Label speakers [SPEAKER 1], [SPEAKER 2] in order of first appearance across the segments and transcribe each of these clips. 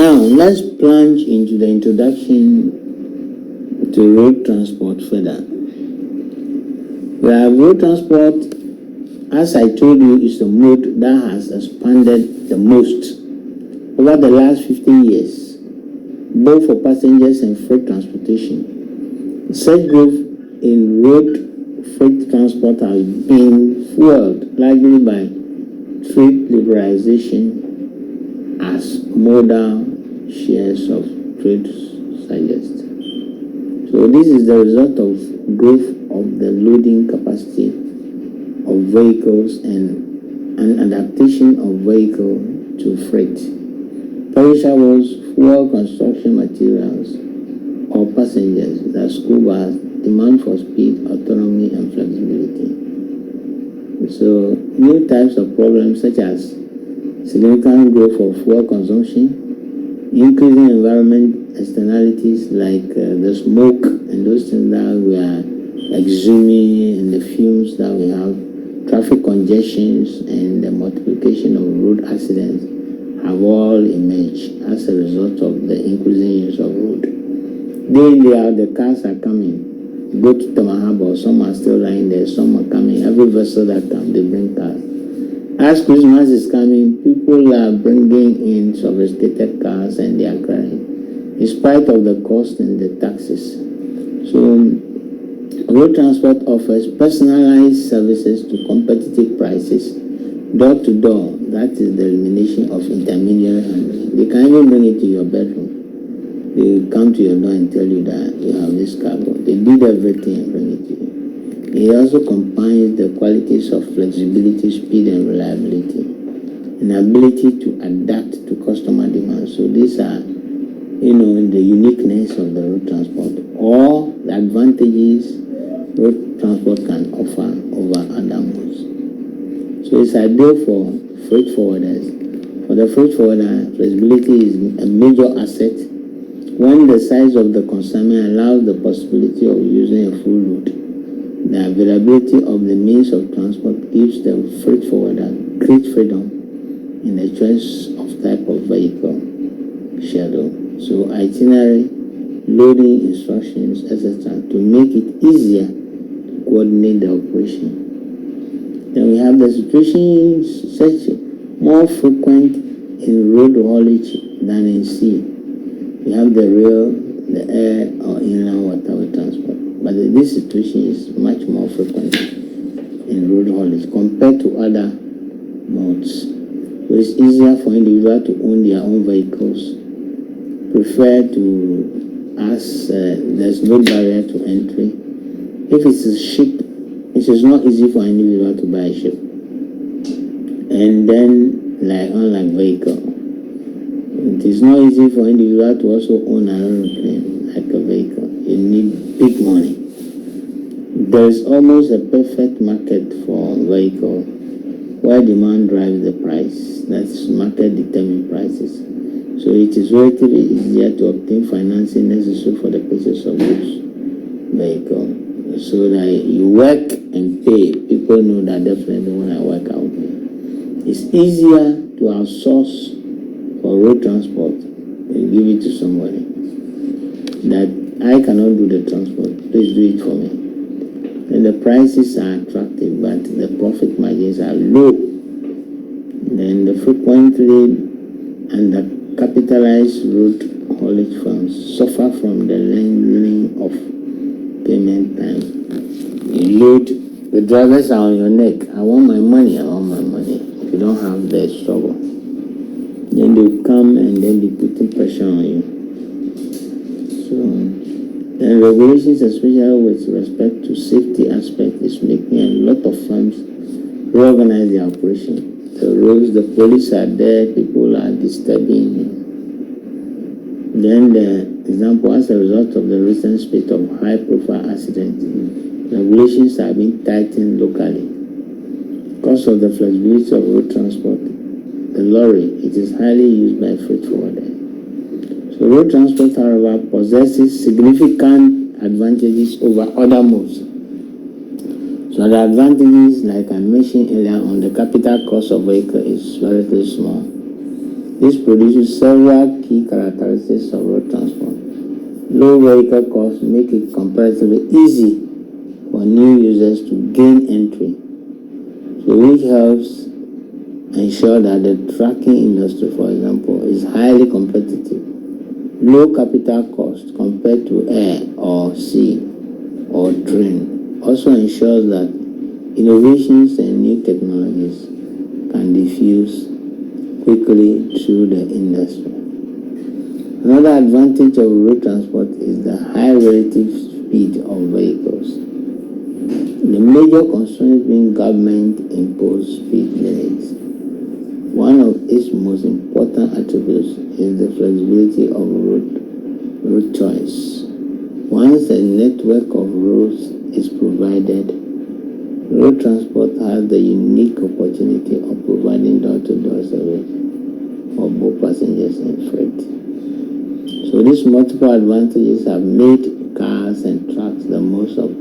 [SPEAKER 1] Now, let's plunge into the introduction to road transport further. Road transport, as I told you, is the mode that has expanded the most over the last 50 years, both for passengers and freight transportation. Such growth in road freight transport has been fueled largely by trade liberalization as modal shares of trade suggest. So this is the result of growth of the loading capacity of vehicles and an adaptation of vehicle to freight, perishables, fuel, construction materials, or passengers, the school bus, demand for speed, autonomy, and flexibility. So new types of problems such as significant growth of fuel consumption, increasing environment externalities like the smoke and those things that we are exhuming and the fumes that we have, traffic congestions, and the multiplication of road accidents have all emerged as a result of the increasing use of road. Day in, day out, the cars are coming. You go to Tamahabo, some are still lying there, some are coming. Every vessel that comes, they bring cars. As Christmas is coming, people are bringing in sophisticated cars and they are crying, in spite of the cost and the taxes. So, road transport offers personalized services to competitive prices, door to door. That is the elimination of intermediary handling. They can even bring it to your bedroom. They come to your door and tell you that you have this cargo. They did everything and bring it to you. It also combines the qualities of flexibility, speed, and reliability, and ability to adapt to customer demands. So these are, the uniqueness of the road transport, or the advantages road transport can offer over other modes. So it's ideal for freight forwarders. For the freight forwarder, flexibility is a major asset. When the size of the consignment allows the possibility of using a full load, the availability of the means of transport gives the freight forwarder great freedom in the choice of type of vehicle, schedule, so itinerary, loading instructions, etc., to make it easier to coordinate the operation. Then we have the situations such more frequent in road haulage than in sea. We have the rail, the air, or inland waterway transport. But this situation is much more frequent in road haulage compared to other modes. So it's easier for individuals to own their own vehicles, prefer to, as there's no barrier to entry. If it's a ship, it is not easy for an individual to buy a ship. And then, unlike vehicle, it is not easy for an individual to also own an aeroplane like a vehicle. You need big money. There is almost a perfect market for vehicle where demand drives the price. That's market determined prices. So it is relatively easier to obtain financing necessary for the purchase of those vehicles. So that you work and pay. People know that definitely when I work, I will pay. It's easier to outsource for road transport and give it to somebody. That I cannot do the transport, please do it for me. And the prices are attractive, but the profit margins are low. Then the frequently undercapitalized road haulage firms suffer from the lengthening of payment time. You load, the drivers are on your neck. I want my money, I want my money. If you don't have the struggle, then they come and then they put pressure on you. So, and regulations, especially with respect to safety aspect, is making a lot of firms reorganize their operation. The roads, the police are there, people are disturbing. Then the example, as a result of the recent spate of high-profile accidents, regulations are being tightened locally. Because of the flexibility of road transport, the lorry, it is highly used by freight forwarders. So road transport, however, possesses significant advantages over other modes. So the advantages, like I mentioned earlier on, the capital cost of vehicle is relatively small. This produces several key characteristics of road transport. Low vehicle costs make it comparatively easy for new users to gain entry, so which helps ensure that the trucking industry, for example, is highly competitive. Low capital cost compared to air or sea or train also ensures that innovations and new technologies can diffuse quickly through the industry. Another advantage of road transport is the high relative speed of vehicles. The major constraint being government-imposed speed limits. One of its most important attributes is the flexibility of route choice. Once a network of roads is provided, road transport has the unique opportunity of providing door-to-door service for both passengers and freight. So these multiple advantages have made cars and trucks the most of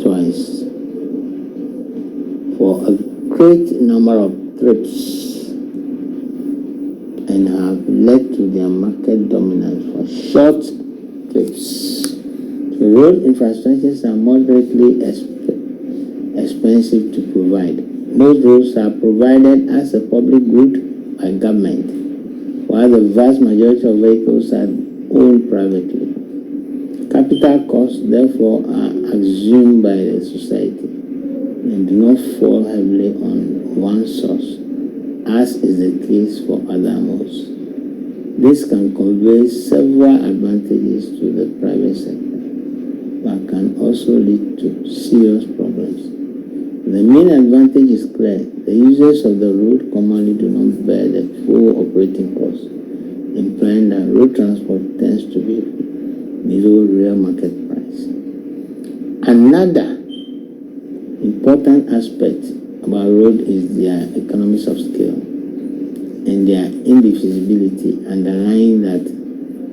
[SPEAKER 1] choice for a great number of trips and have led to their market dominance for short trips. The road infrastructures are moderately expensive to provide. Most roads are provided as a public good by government, while the vast majority of vehicles are owned privately. Capital costs, therefore, are assumed by the society and do not fall heavily on one source, as is the case for other modes. This can convey several advantages to the private sector, but can also lead to serious problems. The main advantage is clear. The users of the road commonly do not bear the full operating costs, implying that road transport tends to be below real market price. Another important aspect about road is their economies of scale and their indivisibility, underlying that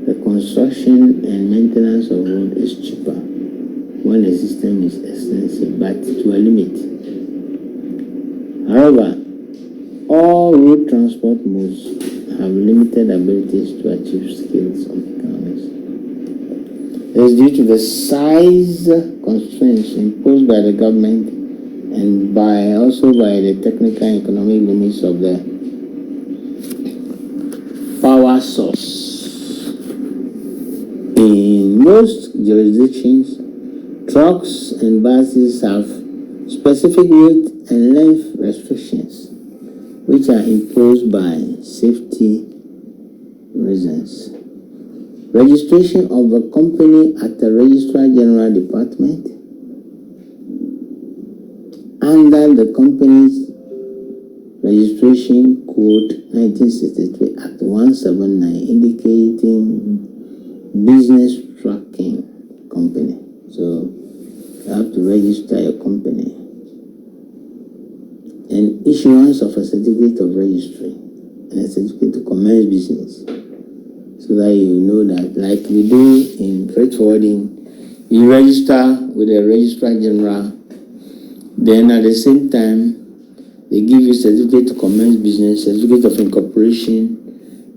[SPEAKER 1] the construction and maintenance of road is cheaper when the system is extensive, but to a limit. However, all road transport modes have limited abilities to achieve scales of economics. This is due to the size constraints imposed by the government and also by the technical and economic limits of the power source. In most jurisdictions, trucks and buses have specific weight and length restrictions, which are imposed by safety reasons. Registration of a company at the Registrar General Department under the company's registration code 1963 Act 179, indicating business trucking company. So you have to register your company. And issuance of a certificate of registry and a certificate to commence business, so that you know that, like we do in freight forwarding, you register with the Registrar General, then at the same time they give you certificate to commence business, certificate of incorporation.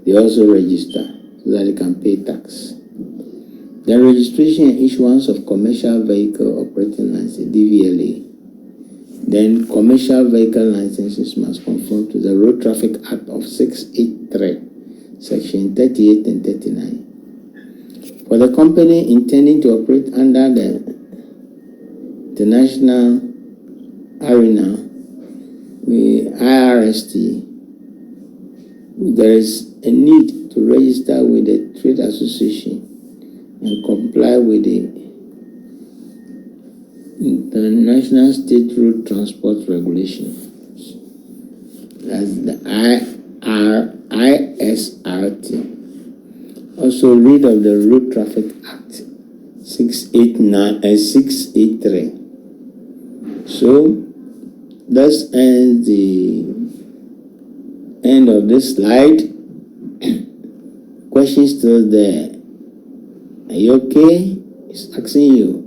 [SPEAKER 1] They also register so that they can pay tax. The registration and issuance of commercial vehicle operating license, DVLA. Then commercial vehicle licenses must conform to the Road Traffic Act of 683, Section 38 and 39. For the company intending to operate under the international arena, IRST, there is a need to register with the trade association and comply with the International State Road Transport Regulations. That's the ISRT. Also read of the Road Traffic Act 683. So that's the end of this slide. Questions still there? Are you okay? It's asking you.